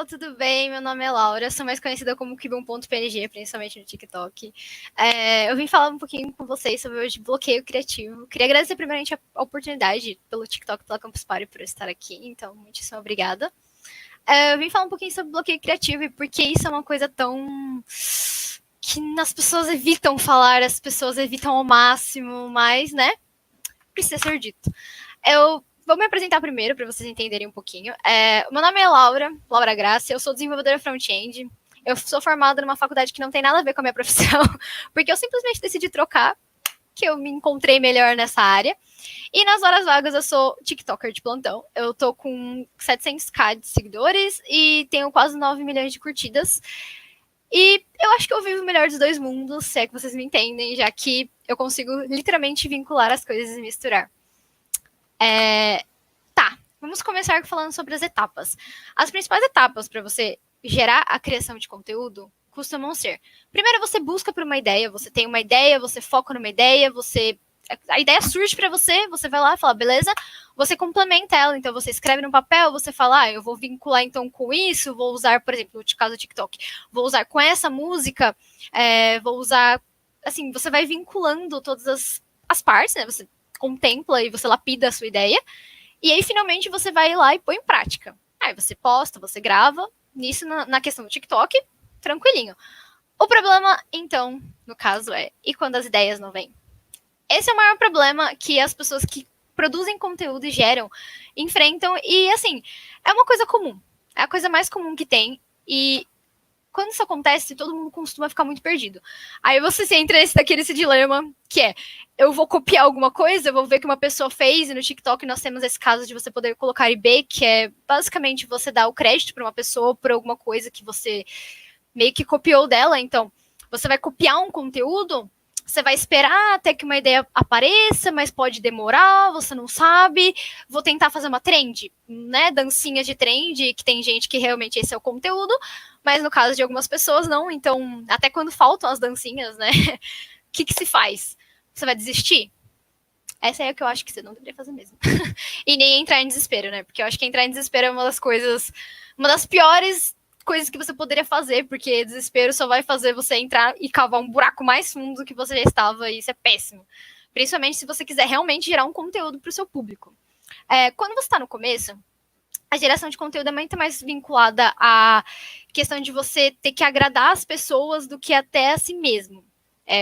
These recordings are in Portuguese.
pessoal, tudo bem? Meu nome é Laura, sou mais conhecida como Kibum.png, principalmente no TikTok. Eu vim falar um pouquinho com vocês sobre o bloqueio criativo. Queria agradecer primeiramente a oportunidade pelo TikTok, pela Campus Party, por estar aqui, então, muitíssimo obrigada. Eu vim falar um pouquinho sobre bloqueio criativo e por que isso é uma coisa tão que as pessoas evitam falar, as pessoas evitam ao máximo, mas, né, precisa ser dito. Eu vou me apresentar primeiro para vocês entenderem um pouquinho. Meu nome é Laura Graça, eu sou desenvolvedora front-end. Eu sou formada numa faculdade que não tem nada a ver com a minha profissão, porque eu simplesmente decidi trocar, que eu me encontrei melhor nessa área. E nas horas vagas eu sou TikToker de plantão. Eu tô com 700k de seguidores e tenho quase 9 milhões de curtidas. E eu acho que eu vivo o melhor dos dois mundos, se é que vocês me entendem, já que eu consigo literalmente vincular as coisas e misturar. Tá, vamos começar falando sobre as etapas. As principais etapas para você gerar a criação de conteúdo costumam ser: primeiro, você busca por uma ideia, você tem uma ideia, você foca numa ideia, a ideia surge para você, você vai lá e fala, beleza, você complementa ela, então você escreve no papel, você fala, eu vou vincular então com isso, vou usar, por exemplo, no caso do TikTok, vou usar com essa música, vou usar, assim, você vai vinculando todas as partes, né, você contempla e você lapida a sua ideia, e aí finalmente você vai lá e põe em prática. Aí você posta, você grava, nisso na questão do TikTok, tranquilinho. O problema, então, no caso e quando as ideias não vêm? Esse é o maior problema que as pessoas que produzem conteúdo e geram enfrentam, e assim, é uma coisa comum. É a coisa mais comum que tem, e quando isso acontece, todo mundo costuma ficar muito perdido. Aí você entra nesse dilema, que é, eu vou copiar alguma coisa, eu vou ver que uma pessoa fez, e no TikTok nós temos esse caso de você poder colocar IB, que é basicamente você dar o crédito para uma pessoa por alguma coisa que você meio que copiou dela. Então, você vai copiar um conteúdo, você vai esperar até que uma ideia apareça, mas pode demorar, você não sabe. Vou tentar fazer uma trend, né? Dancinhas de trend, que tem gente que realmente esse é o conteúdo, mas no caso de algumas pessoas não. Então, até quando faltam as dancinhas, né? O que se faz? Você vai desistir? Essa é o que eu acho que você não deveria fazer mesmo. E nem entrar em desespero, né? Porque eu acho que entrar em desespero é uma das piores coisas que você poderia fazer, porque desespero só vai fazer você entrar e cavar um buraco mais fundo do que você já estava, e isso é péssimo. Principalmente se você quiser realmente gerar um conteúdo para o seu público. Quando você está no começo, a geração de conteúdo é muito mais vinculada à questão de você ter que agradar as pessoas do que até a si mesmo.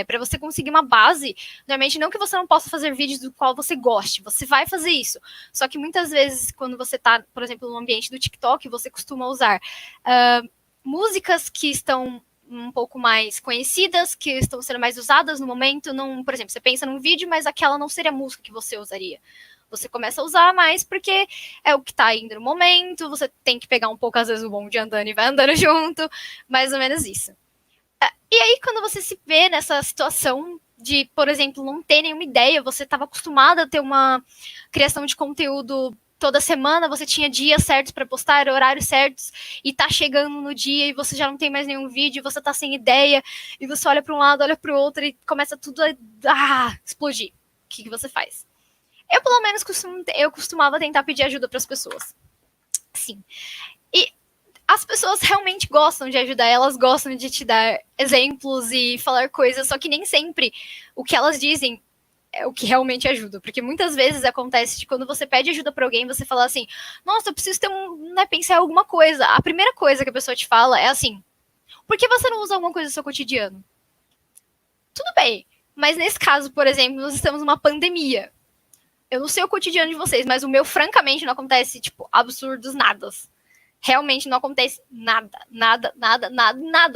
Para você conseguir uma base, normalmente não que você não possa fazer vídeos do qual você goste, você vai fazer isso. Só que muitas vezes, quando você está, por exemplo, no ambiente do TikTok, você costuma usar músicas que estão um pouco mais conhecidas, que estão sendo mais usadas no momento. Não, por exemplo, você pensa num vídeo, mas aquela não seria a música que você usaria. Você começa a usar mais porque é o que está indo no momento, você tem que pegar um pouco, às vezes, o bonde andando e vai andando junto, mais ou menos isso. E aí, quando você se vê nessa situação de, por exemplo, não ter nenhuma ideia, você estava acostumada a ter uma criação de conteúdo toda semana, você tinha dias certos para postar, horários certos, e tá chegando no dia e você já não tem mais nenhum vídeo, você tá sem ideia, e você olha para um lado, olha para o outro e começa tudo a explodir. O que você faz? Eu, pelo menos, costumava tentar pedir ajuda para as pessoas. Sim. E as pessoas realmente gostam de ajudar, elas gostam de te dar exemplos e falar coisas, só que nem sempre o que elas dizem é o que realmente ajuda, porque muitas vezes acontece de quando você pede ajuda para alguém, você fala assim, nossa, eu preciso ter pensar em alguma coisa. A primeira coisa que a pessoa te fala é assim, por que você não usa alguma coisa do seu cotidiano? Tudo bem, mas nesse caso, por exemplo, nós estamos numa pandemia. Eu não sei o cotidiano de vocês, mas o meu, francamente, não acontece, tipo, absurdos nadas. Realmente não acontece nada.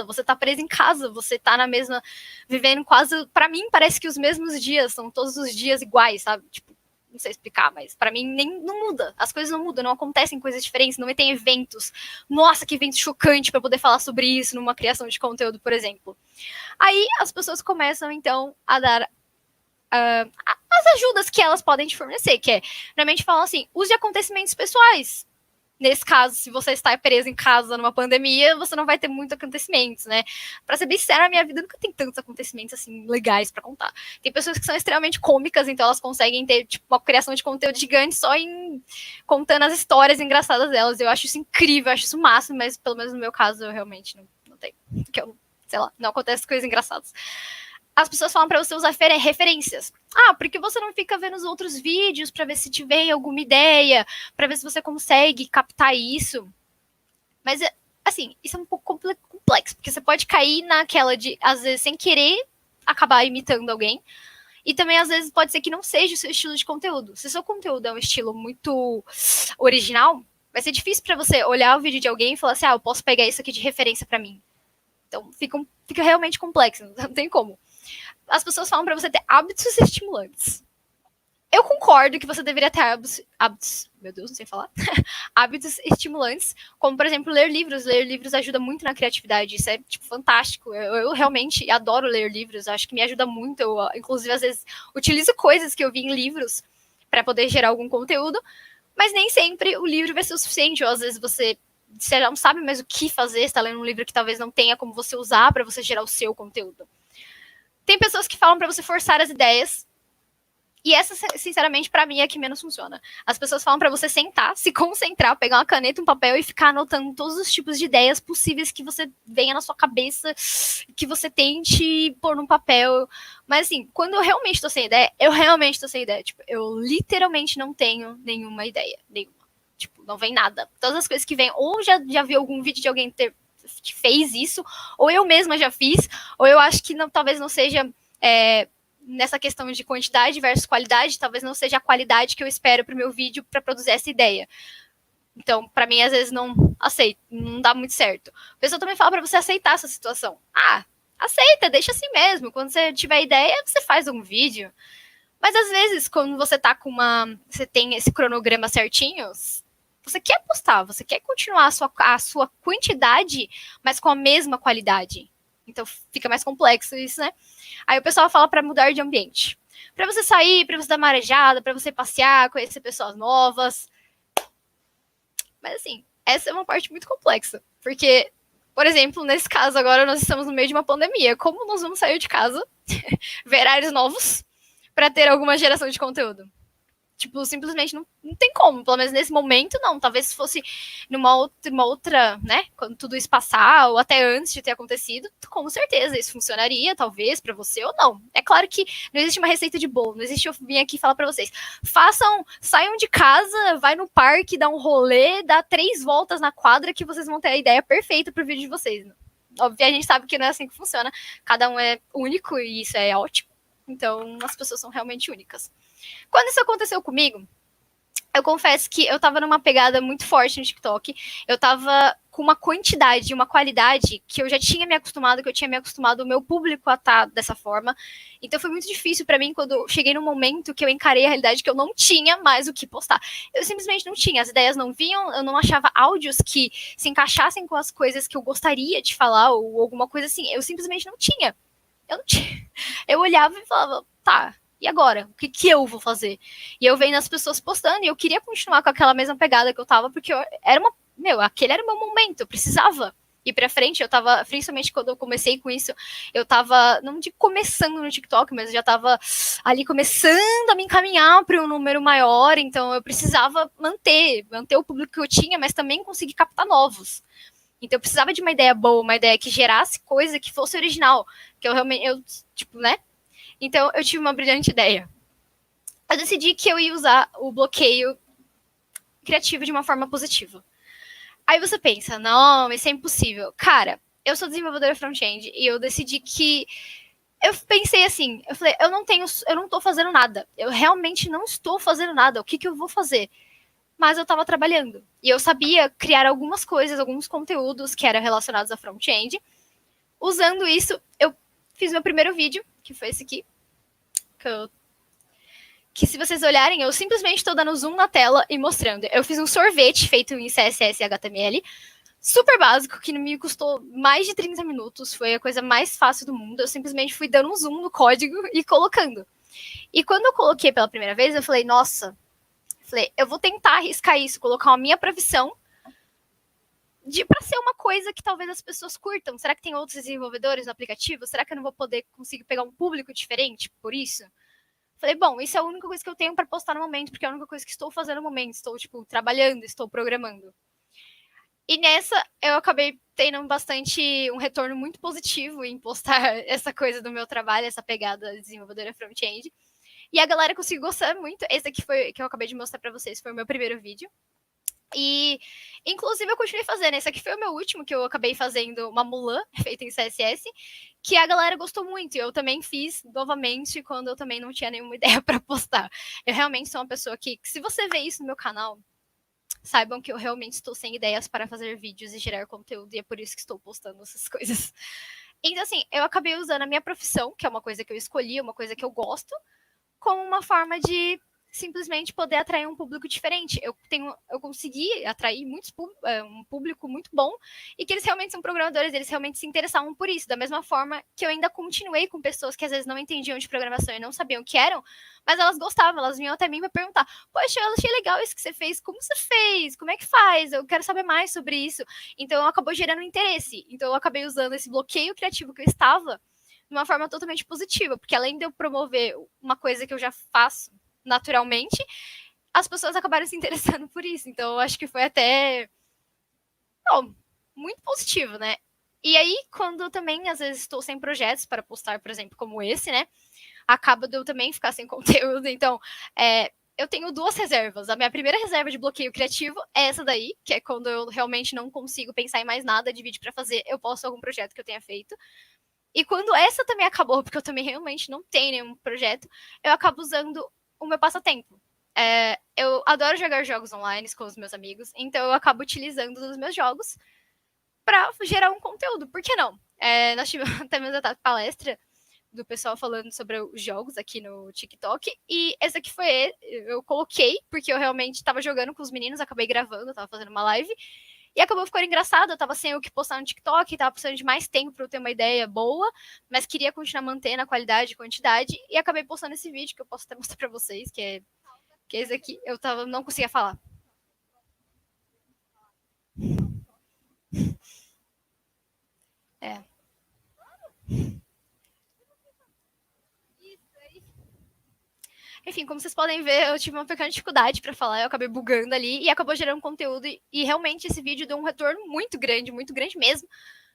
Você tá preso em casa, você tá na mesma, vivendo quase, para mim parece que os mesmos dias, são todos os dias iguais, sabe? Tipo, não sei explicar, mas para mim não muda, as coisas não mudam, não acontecem coisas diferentes, não tem eventos. Nossa, que evento chocante para poder falar sobre isso numa criação de conteúdo, por exemplo. Aí as pessoas começam então a dar as ajudas que elas podem te fornecer, que é, normalmente falam assim, use acontecimentos pessoais. nesse caso, se você está preso em casa numa pandemia, você não vai ter muitos acontecimentos, né? Pra ser bem sincera, a minha vida nunca tem tantos acontecimentos, assim, legais pra contar. Tem pessoas que são extremamente cômicas, então elas conseguem ter, tipo, uma criação de conteúdo gigante só em contando as histórias engraçadas delas. Eu acho isso incrível, eu acho isso o máximo, mas pelo menos no meu caso, eu realmente não tenho. Porque eu, sei lá, não acontece coisas engraçadas. As pessoas falam pra você usar referências. Ah, porque você não fica vendo os outros vídeos pra ver se te vem alguma ideia, pra ver se você consegue captar isso. Mas, assim, isso é um pouco complexo, porque você pode cair naquela de, às vezes, sem querer, acabar imitando alguém. E também, às vezes, pode ser que não seja o seu estilo de conteúdo. Se o seu conteúdo é um estilo muito original, vai ser difícil pra você olhar o vídeo de alguém e falar assim, ah, eu posso pegar isso aqui de referência pra mim. Então, fica realmente complexo, não tem como. As pessoas falam pra você ter hábitos estimulantes. Eu concordo que você deveria ter hábitos, meu Deus, não sei falar, hábitos estimulantes, como, por exemplo, ler livros. Ler livros ajuda muito na criatividade, isso é, tipo, fantástico. Eu realmente adoro ler livros, acho que me ajuda muito. Eu, inclusive, às vezes, utilizo coisas que eu vi em livros para poder gerar algum conteúdo, mas nem sempre o livro vai ser o suficiente, ou às vezes você não sabe mais o que fazer, está lendo um livro que talvez não tenha como você usar para você gerar o seu conteúdo. Tem pessoas que falam para você forçar as ideias, e essa, sinceramente, pra mim é a que menos funciona. As pessoas falam pra você sentar, se concentrar, pegar uma caneta, um papel e ficar anotando todos os tipos de ideias possíveis que você venha na sua cabeça, que você tente pôr num papel. Mas, assim, quando eu realmente tô sem ideia, eu realmente tô sem ideia. Tipo, eu literalmente não tenho nenhuma ideia. Nenhuma. Tipo, não vem nada. Todas as coisas que vêm, ou já vi algum vídeo de alguém que fez isso, ou eu mesma já fiz, ou eu acho que talvez não seja... nessa questão de quantidade versus qualidade, talvez não seja a qualidade que eu espero para o meu vídeo para produzir essa ideia. Então, para mim, às vezes não aceito, não dá muito certo. O pessoal também fala para você aceitar essa situação. Ah, aceita, deixa assim mesmo. Quando você tiver ideia, você faz um vídeo. Mas às vezes, quando você tá com você tem esse cronograma certinho, você quer postar, você quer continuar a sua quantidade, mas com a mesma qualidade. Então fica mais complexo isso, né? Aí o pessoal fala para mudar de ambiente. Para você sair, para você dar marejada, para você passear, conhecer pessoas novas. Mas assim, essa é uma parte muito complexa. Porque, por exemplo, nesse caso agora nós estamos no meio de uma pandemia. Como nós vamos sair de casa, ver áreas novos, para ter alguma geração de conteúdo? Tipo, simplesmente não tem como. Pelo menos nesse momento, não. Talvez se fosse numa outra, né? Quando tudo isso passar, ou até antes de ter acontecido, com certeza isso funcionaria, talvez, para você ou não. É claro que não existe uma receita de bolo. Não existe eu vir aqui falar para vocês. Saiam de casa, vai no parque, dá um rolê, dá 3 voltas na quadra que vocês vão ter a ideia perfeita pro vídeo de vocês. Óbvio, a gente sabe que não é assim que funciona. Cada um é único e isso é ótimo. Então, as pessoas são realmente únicas. Quando isso aconteceu comigo, eu confesso que eu tava numa pegada muito forte no TikTok. Eu tava com uma quantidade, uma qualidade que eu já tinha me acostumado, que eu tinha me acostumado o meu público a estar dessa forma. Então foi muito difícil para mim quando eu cheguei num momento que eu encarei a realidade que eu não tinha mais o que postar. Eu simplesmente não tinha, as ideias não vinham, eu não achava áudios que se encaixassem com as coisas que eu gostaria de falar ou alguma coisa assim. Eu simplesmente não tinha. Eu não tinha. Eu olhava e falava, tá, e agora? O que eu vou fazer? E eu vendo as pessoas postando e eu queria continuar com aquela mesma pegada que eu tava, porque aquele era o meu momento, eu precisava ir pra frente. Eu tava, principalmente quando eu comecei com isso, eu tava, não de começando no TikTok, mas eu já tava ali começando a me encaminhar para um número maior, então eu precisava manter o público que eu tinha, mas também conseguir captar novos. Então eu precisava de uma ideia boa, uma ideia que gerasse coisa que fosse original, que eu realmente, tipo, né? Então eu tive uma brilhante ideia. Eu decidi que eu ia usar o bloqueio criativo de uma forma positiva. Aí você pensa, não, isso é impossível. Cara, eu sou desenvolvedora front-end e eu decidi que eu pensei assim, eu falei, eu não tô fazendo nada. Eu realmente não estou fazendo nada. O que eu vou fazer? Mas eu estava trabalhando. E eu sabia criar algumas coisas, alguns conteúdos que eram relacionados a front-end. Usando isso, eu fiz meu primeiro vídeo, que foi esse aqui. Que se vocês olharem, eu simplesmente estou dando zoom na tela e mostrando. Eu fiz um sorvete feito em CSS e HTML, super básico, que me custou mais de 30 minutos. Foi a coisa mais fácil do mundo. Eu simplesmente fui dando um zoom no código e colocando. E quando eu coloquei pela primeira vez, eu falei, nossa... eu vou tentar arriscar isso, colocar a minha previsão para ser uma coisa que talvez as pessoas curtam. Será que tem outros desenvolvedores no aplicativo? Será que eu não vou poder conseguir pegar um público diferente por isso? Falei, bom, isso é a única coisa que eu tenho para postar no momento, porque é a única coisa que estou fazendo no momento. Estou, tipo, trabalhando, estou programando. E nessa, eu acabei tendo bastante um retorno muito positivo em postar essa coisa do meu trabalho, essa pegada desenvolvedora front-end. E a galera conseguiu gostar muito. Esse aqui foi que eu acabei de mostrar para vocês, foi o meu primeiro vídeo. E, inclusive, eu continuei fazendo. Esse aqui foi o meu último, que eu acabei fazendo uma Mulan, feita em CSS, que a galera gostou muito. E eu também fiz novamente, quando eu também não tinha nenhuma ideia para postar. Eu realmente sou uma pessoa que, se você vê isso no meu canal, saibam que eu realmente estou sem ideias para fazer vídeos e gerar conteúdo, e é por isso que estou postando essas coisas. Então, assim, eu acabei usando a minha profissão, que é uma coisa que eu escolhi, uma coisa que eu gosto, como uma forma de simplesmente poder atrair um público diferente. Eu consegui atrair um público muito bom e que eles realmente são programadores, eles realmente se interessavam por isso. Da mesma forma que eu ainda continuei com pessoas que às vezes não entendiam de programação e não sabiam o que eram, mas elas gostavam, elas vinham até mim para perguntar: poxa, eu achei legal isso que você fez, como você fez? Como é que faz? Eu quero saber mais sobre isso. Então acabou gerando interesse. Então eu acabei usando esse bloqueio criativo que eu estava de uma forma totalmente positiva, porque além de eu promover uma coisa que eu já faço naturalmente, as pessoas acabaram se interessando por isso. Então, eu acho que foi até muito positivo, né? E aí, quando também, às vezes, estou sem projetos para postar, por exemplo, como esse, né? Acaba de eu também ficar sem conteúdo. Então, eu tenho duas reservas. A minha primeira reserva de bloqueio criativo é essa daí, que é quando eu realmente não consigo pensar em mais nada de vídeo para fazer, eu posto algum projeto que eu tenha feito. E quando essa também acabou, porque eu também realmente não tenho nenhum projeto, eu acabo usando o meu passatempo. Eu adoro jogar jogos online com os meus amigos, então eu acabo utilizando os meus jogos para gerar um conteúdo. Por que não? Nós tivemos até mesmo a palestra do pessoal falando sobre os jogos aqui no TikTok, e esse aqui foi eu coloquei, porque eu realmente estava jogando com os meninos, acabei gravando, estava fazendo uma live, e acabou ficando engraçado, eu tava sem o que postar no TikTok, tava precisando de mais tempo pra eu ter uma ideia boa, mas queria continuar mantendo a qualidade e quantidade, e acabei postando esse vídeo, que eu posso até mostrar pra vocês, que é esse aqui, não conseguia falar. É. Enfim, como vocês podem ver, eu tive uma pequena dificuldade para falar, eu acabei bugando ali e acabou gerando conteúdo. E realmente esse vídeo deu um retorno muito grande mesmo,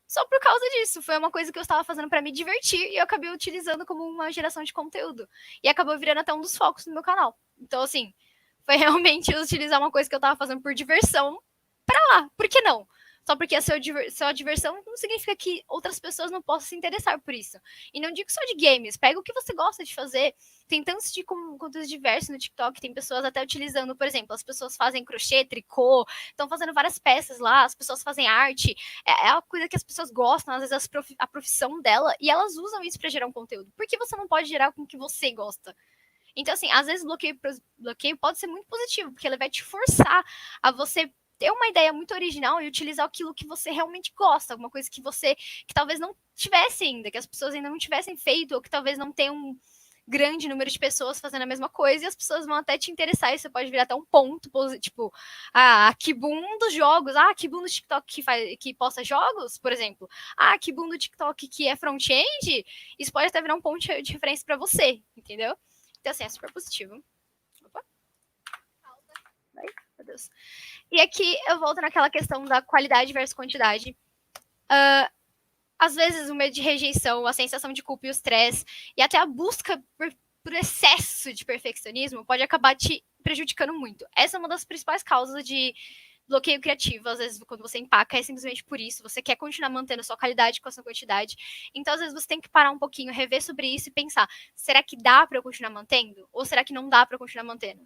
só por causa disso. Foi uma coisa que eu estava fazendo para me divertir e eu acabei utilizando como uma geração de conteúdo. E acabou virando até um dos focos do meu canal. Então, assim, foi realmente utilizar uma coisa que eu estava fazendo por diversão para lá. Por que não? Só porque a sua diversão não significa que outras pessoas não possam se interessar por isso. E não digo só de games, pega o que você gosta de fazer. Tem tantos de conteúdos diversos no TikTok, tem pessoas até utilizando, por exemplo, as pessoas fazem crochê, tricô, estão fazendo várias peças lá, as pessoas fazem arte, é a coisa que as pessoas gostam, às vezes a profissão dela, e elas usam isso para gerar um conteúdo. Por que você não pode gerar com o que você gosta? Então, assim, às vezes bloqueio pode ser muito positivo, porque ele vai te forçar a você ter uma ideia muito original e utilizar aquilo que você realmente gosta, alguma coisa que talvez não tivesse ainda, que as pessoas ainda não tivessem feito, ou que talvez não tenham um grande número de pessoas fazendo a mesma coisa, e as pessoas vão até te interessar, e você pode virar até um ponto, tipo, que boom dos jogos, que boom do TikTok que posta jogos, por exemplo, que boom do TikTok que é front-end, isso pode até virar um ponto de referência para você, entendeu? Então, assim, é super positivo. Opa. Ai, meu Deus. E aqui eu volto naquela questão da qualidade versus quantidade. Às vezes o medo de rejeição, a sensação de culpa e o estresse, e até a busca por excesso de perfeccionismo pode acabar te prejudicando muito. Essa é uma das principais causas de bloqueio criativo. Às vezes, quando você empaca, é simplesmente por isso. Você quer continuar mantendo a sua qualidade com a sua quantidade. Então, às vezes, você tem que parar um pouquinho, rever sobre isso e pensar: será que dá para eu continuar mantendo? Ou será que não dá para eu continuar mantendo?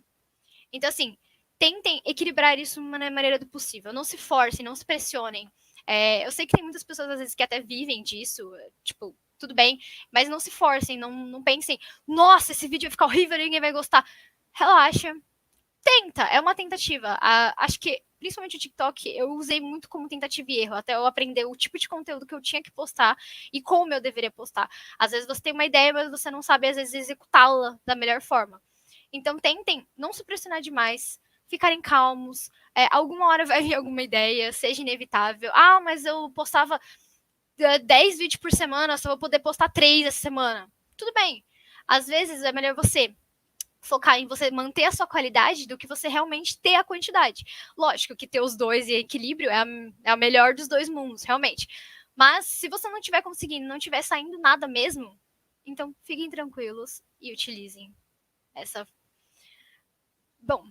Então, assim, tentem equilibrar isso de uma maneira do possível. Não se forcem, não se pressionem. Eu sei que tem muitas pessoas, às vezes, que até vivem disso, tipo, tudo bem, mas não se forcem, não pensem: nossa, esse vídeo vai ficar horrível, ninguém vai gostar. Relaxa. Tenta, é uma tentativa. Acho que, principalmente o TikTok, eu usei muito como tentativa e erro, até eu aprender o tipo de conteúdo que eu tinha que postar e como eu deveria postar. Às vezes você tem uma ideia, mas você não sabe, às vezes, executá-la da melhor forma. Então, tentem não se pressionar demais, ficarem calmos. Alguma hora vai vir alguma ideia, seja inevitável. Mas eu postava 10 vídeos por semana, só vou poder postar 3 essa semana. Tudo bem. Às vezes é melhor você focar em você manter a sua qualidade do que você realmente ter a quantidade. Lógico que ter os dois em equilíbrio é o melhor dos dois mundos, realmente. Mas se você não estiver conseguindo, não estiver saindo nada mesmo, então fiquem tranquilos e utilizem essa. Bom,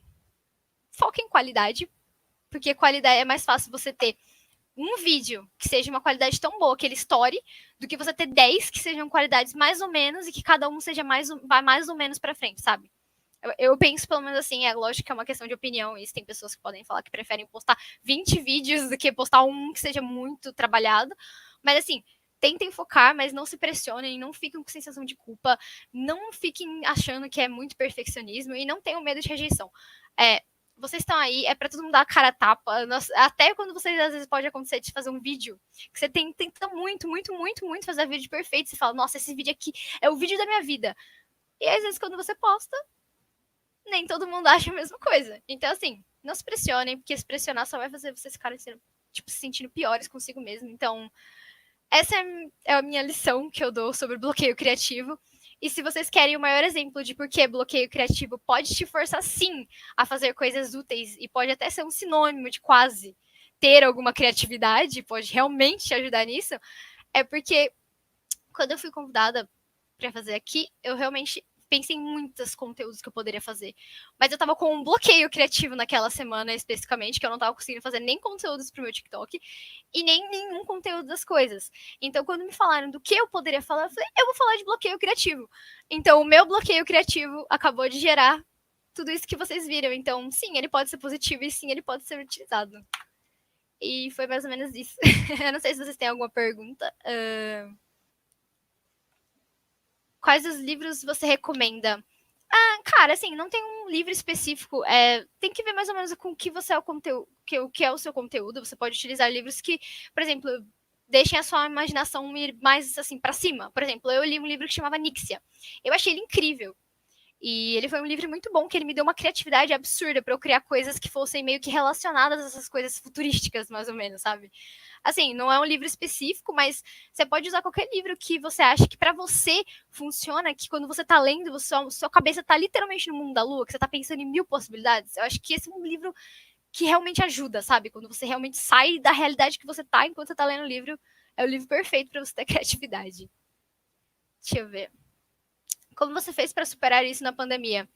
foque em qualidade, porque qualidade é mais fácil você ter um vídeo que seja uma qualidade tão boa que ele estoure, do que você ter 10 que sejam qualidades mais ou menos e que cada um seja vai mais ou menos para frente, sabe? Eu penso pelo menos assim, é lógico que é uma questão de opinião, isso tem pessoas que podem falar que preferem postar 20 vídeos do que postar um que seja muito trabalhado, mas assim, tentem focar, mas não se pressionem, não fiquem com sensação de culpa, não fiquem achando que é muito perfeccionismo e não tenham medo de rejeição. Vocês estão aí, é para todo mundo dar a cara a tapa. Até quando vocês, às vezes, pode acontecer de fazer um vídeo que você tenta muito, muito, muito, muito fazer vídeo perfeito. Você fala, nossa, esse vídeo aqui é o vídeo da minha vida. E às vezes, quando você posta, nem todo mundo acha a mesma coisa. Então, assim, não se pressionem, porque se pressionar só vai fazer vocês ficarem se sentindo piores consigo mesmo. Então, essa é a minha lição que eu dou sobre bloqueio criativo. E se vocês querem o maior exemplo de por que bloqueio criativo pode te forçar, sim, a fazer coisas úteis e pode até ser um sinônimo de quase ter alguma criatividade, pode realmente te ajudar nisso, é porque quando eu fui convidada para fazer aqui, eu realmente pensei em muitos conteúdos que eu poderia fazer. Mas eu tava com um bloqueio criativo naquela semana, especificamente, que eu não tava conseguindo fazer nem conteúdos pro meu TikTok e nem nenhum conteúdo das coisas. Então, quando me falaram do que eu poderia falar, eu falei, eu vou falar de bloqueio criativo. Então, o meu bloqueio criativo acabou de gerar tudo isso que vocês viram. Então, sim, ele pode ser positivo e sim, ele pode ser utilizado. E foi mais ou menos isso. Eu não sei se vocês têm alguma pergunta. Quais os livros você recomenda? Cara, assim, não tem um livro específico. Tem que ver mais ou menos com o que você é o conteúdo, o que é o seu conteúdo. Você pode utilizar livros que, por exemplo, deixem a sua imaginação ir mais assim para cima. Por exemplo, eu li um livro que chamava Nixia. Eu achei ele incrível. E ele foi um livro muito bom, que ele me deu uma criatividade absurda para eu criar coisas que fossem meio que relacionadas a essas coisas futurísticas, mais ou menos, sabe? Assim, não é um livro específico, mas você pode usar qualquer livro que você acha que para você funciona, que quando você tá lendo, sua cabeça tá literalmente no mundo da lua, que você tá pensando em mil possibilidades. Eu acho que esse é um livro que realmente ajuda, sabe? Quando você realmente sai da realidade que você tá enquanto você tá lendo o livro, é o livro perfeito para você ter criatividade. Deixa eu ver. Como você fez para superar isso na pandemia?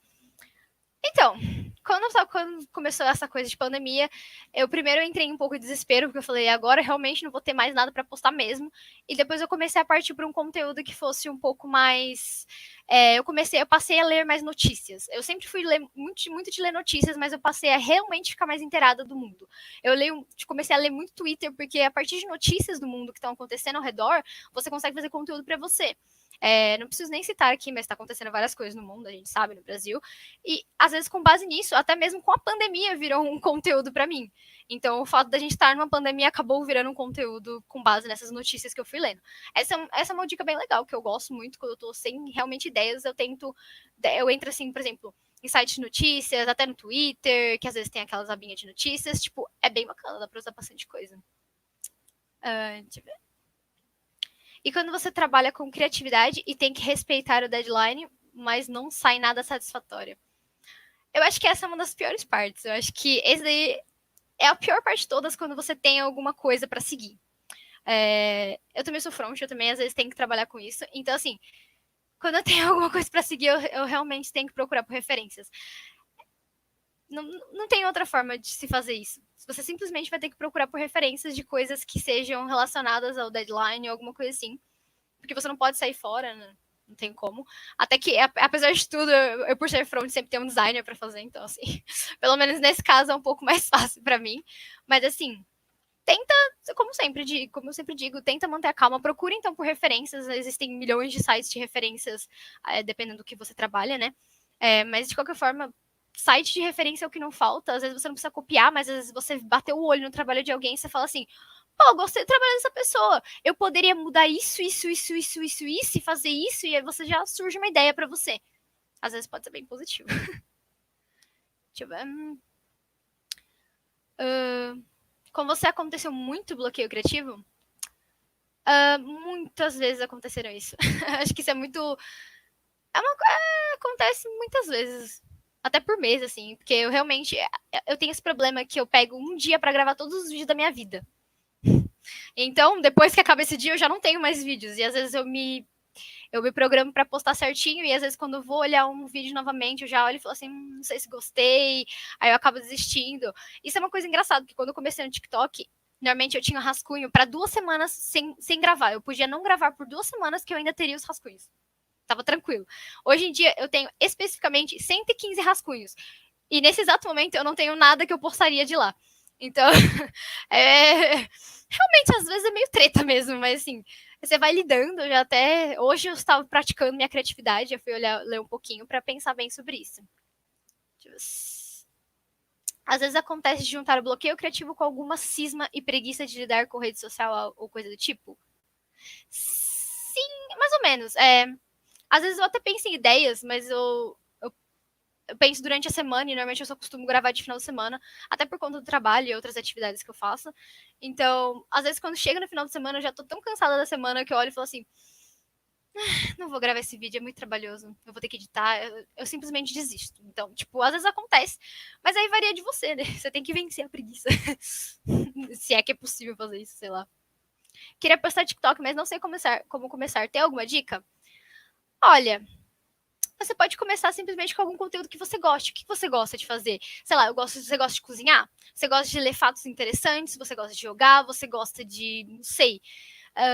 Então, quando começou essa coisa de pandemia, eu primeiro entrei em um pouco de desespero, porque eu falei, agora realmente não vou ter mais nada para postar mesmo. E depois eu comecei a partir para um conteúdo que fosse um pouco mais. Eu passei a ler mais notícias. Eu sempre fui ler muito de ler notícias, mas eu passei a realmente ficar mais inteirada do mundo. Comecei a ler muito Twitter, porque a partir de notícias do mundo que estão acontecendo ao redor, você consegue fazer conteúdo para você. Não preciso nem citar aqui, mas está acontecendo várias coisas no mundo, a gente sabe, no Brasil. E, às vezes, com base nisso, até mesmo com a pandemia, virou um conteúdo para mim. Então, o fato da gente estar numa pandemia acabou virando um conteúdo com base nessas notícias que eu fui lendo. Essa é uma dica bem legal, que eu gosto muito. Quando eu tô sem realmente ideias, eu entro assim, por exemplo, em sites de notícias, até no Twitter, que às vezes tem aquelas abinhas de notícias. Tipo, é bem bacana, dá pra usar bastante coisa. Deixa eu ver. E quando você trabalha com criatividade e tem que respeitar o deadline, mas não sai nada satisfatório. Eu acho que essa é uma das piores partes. Eu acho que esse daí é a pior parte de todas, quando você tem alguma coisa para seguir. Eu também sou front, eu também às vezes tenho que trabalhar com isso. Então, assim, quando eu tenho alguma coisa para seguir, eu realmente tenho que procurar por referências. Não tem outra forma de se fazer isso. Você simplesmente vai ter que procurar por referências de coisas que sejam relacionadas ao deadline ou alguma coisa assim. Porque você não pode sair fora, né? Não tem como. Até que, apesar de tudo, eu por ser front, sempre tenho um designer para fazer, então, assim, pelo menos nesse caso é um pouco mais fácil para mim. Mas, assim, tenta, como eu sempre digo, tenta manter a calma. Procure, então, por referências. Existem milhões de sites de referências, dependendo do que você trabalha, né? Mas, de qualquer forma, site de referência é o que não falta. Às vezes você não precisa copiar, mas às vezes você bateu o olho no trabalho de alguém e você fala assim, pô, gostei do trabalho dessa pessoa. Eu poderia mudar isso e fazer isso, e aí você já surge uma ideia para você. Às vezes pode ser bem positivo. Deixa eu ver. Com você aconteceu muito bloqueio criativo? Muitas vezes aconteceram isso. Acho que isso é muito. Acontece muitas vezes. Até por mês, assim. Porque eu realmente. Eu tenho esse problema que eu pego um dia pra gravar todos os vídeos da minha vida. Então, depois que acaba esse dia, eu já não tenho mais vídeos. E às vezes eu me programo para postar certinho, e às vezes quando eu vou olhar um vídeo novamente, eu já olho e falo assim, não sei se gostei, aí eu acabo desistindo. Isso é uma coisa engraçada, porque quando eu comecei no TikTok, normalmente eu tinha rascunho para 2 semanas sem gravar. Eu podia não gravar por 2 semanas que eu ainda teria os rascunhos. Tava tranquilo. Hoje em dia eu tenho especificamente 115 rascunhos. E nesse exato momento eu não tenho nada que eu postaria de lá. Então, realmente às vezes é meio treta mesmo, mas assim, você vai lidando. Já até hoje eu estava praticando minha criatividade, eu fui ler um pouquinho para pensar bem sobre isso. Às vezes acontece de juntar o bloqueio criativo com alguma cisma e preguiça de lidar com rede social ou coisa do tipo. Sim, mais ou menos. Às vezes eu até penso em ideias, mas eu penso durante a semana, e normalmente eu só costumo gravar de final de semana, até por conta do trabalho e outras atividades que eu faço. Então, às vezes, quando chega no final de semana, eu já tô tão cansada da semana que eu olho e falo assim: não vou gravar esse vídeo, é muito trabalhoso, eu vou ter que editar, eu simplesmente desisto. Então, tipo, às vezes acontece, mas aí varia de você, né? Você tem que vencer a preguiça. Se é que é possível fazer isso, sei lá. Queria postar TikTok, mas não sei como começar. Tem alguma dica? Olha, você pode começar simplesmente com algum conteúdo que você goste. O que você gosta de fazer? Sei lá, você gosta de cozinhar? Você gosta de ler fatos interessantes? Você gosta de jogar? Você gosta de, não sei,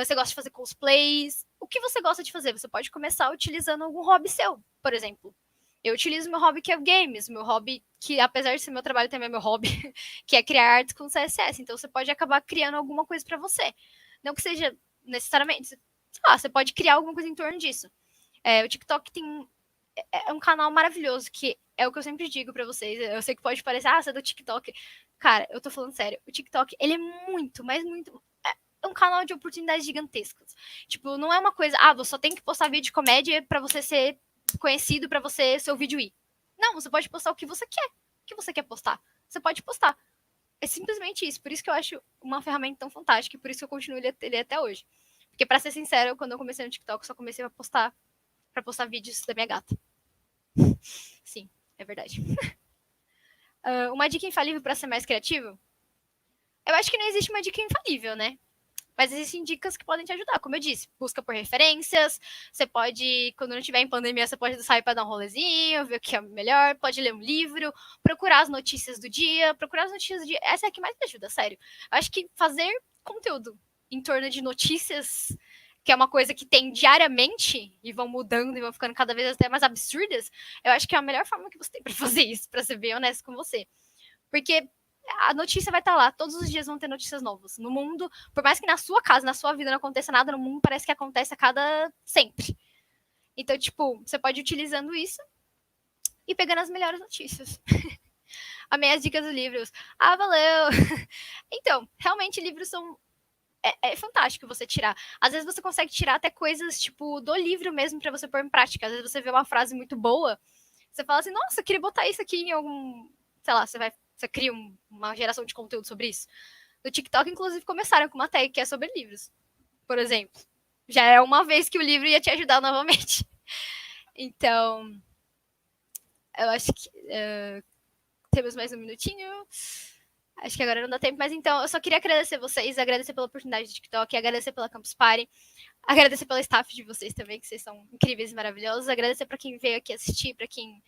você gosta de fazer cosplays? O que você gosta de fazer? Você pode começar utilizando algum hobby seu, por exemplo. Eu utilizo meu hobby que é games, meu hobby que, apesar de ser meu trabalho, também é meu hobby, que é criar artes com CSS. Então você pode acabar criando alguma coisa para você. Não que seja necessariamente, sei lá, você pode criar alguma coisa em torno disso. O TikTok é um canal maravilhoso, que é o que eu sempre digo pra vocês. Eu sei que pode parecer, você é do TikTok. Cara, eu tô falando sério. O TikTok, ele é muito, mas muito. É um canal de oportunidades gigantescas. Tipo, não é uma coisa, você só tem que postar vídeo de comédia pra você ser conhecido, pra você seu vídeo ir. Não, você pode postar o que você quer. O que você quer postar? Você pode postar. É simplesmente isso. Por isso que eu acho uma ferramenta tão fantástica, e por isso que eu continuo ele até hoje. Porque, pra ser sincero, quando eu comecei no TikTok, eu só comecei a postar pra postar vídeos da minha gata. Sim, é verdade. Uma dica infalível para ser mais criativo? Eu acho que não existe uma dica infalível, né? Mas existem dicas que podem te ajudar. Como eu disse, busca por referências. Você pode, quando não estiver em pandemia, você pode sair para dar um rolezinho, ver o que é melhor. Pode ler um livro, procurar as notícias do dia. Procurar as notícias do dia. Essa é a que mais me ajuda, sério. Eu acho que fazer conteúdo em torno de notícias, que é uma coisa que tem diariamente e vão mudando e vão ficando cada vez até mais absurdas, eu acho que é a melhor forma que você tem para fazer isso, para ser bem honesto com você. Porque a notícia vai estar lá, todos os dias vão ter notícias novas. No mundo, por mais que na sua casa, na sua vida não aconteça nada, no mundo parece que acontece a cada sempre. Então, tipo, você pode ir utilizando isso e pegando as melhores notícias. Amei as dicas dos livros. Valeu! Então, realmente livros são é fantástico você tirar. Às vezes você consegue tirar até coisas, tipo, do livro mesmo para você pôr em prática. Às vezes você vê uma frase muito boa, você fala assim, nossa, eu queria botar isso aqui em algum. Sei lá, você cria uma geração de conteúdo sobre isso. No TikTok, inclusive, começaram com uma tag que é sobre livros, por exemplo. Já é uma vez que o livro ia te ajudar novamente. Então, eu acho que temos mais um minutinho. Acho que agora não dá tempo, mas então eu só queria agradecer vocês, agradecer pela oportunidade do TikTok, agradecer pela Campus Party, agradecer pela staff de vocês também, que vocês são incríveis e maravilhosos, agradecer para quem veio aqui assistir, para quem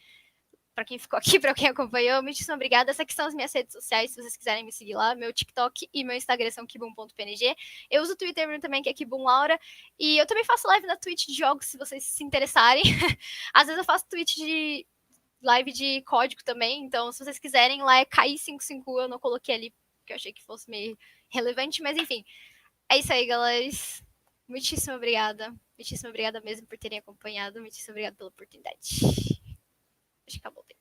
ficou aqui, para quem acompanhou, muitíssimo obrigada. Essas aqui são as minhas redes sociais, se vocês quiserem me seguir lá, meu TikTok e meu Instagram são kibum.png. Eu uso o Twitter também, que é kibumlaura, e eu também faço live na Twitch de jogos, se vocês se interessarem. Às vezes eu faço Twitch de live de código também, então se vocês quiserem, lá é KI55, eu não coloquei ali, porque eu achei que fosse meio relevante, mas enfim, é isso aí, galera. Muitíssimo obrigada. Muitíssimo obrigada mesmo por terem acompanhado. Muitíssimo obrigada pela oportunidade. Acho que acabou o tempo.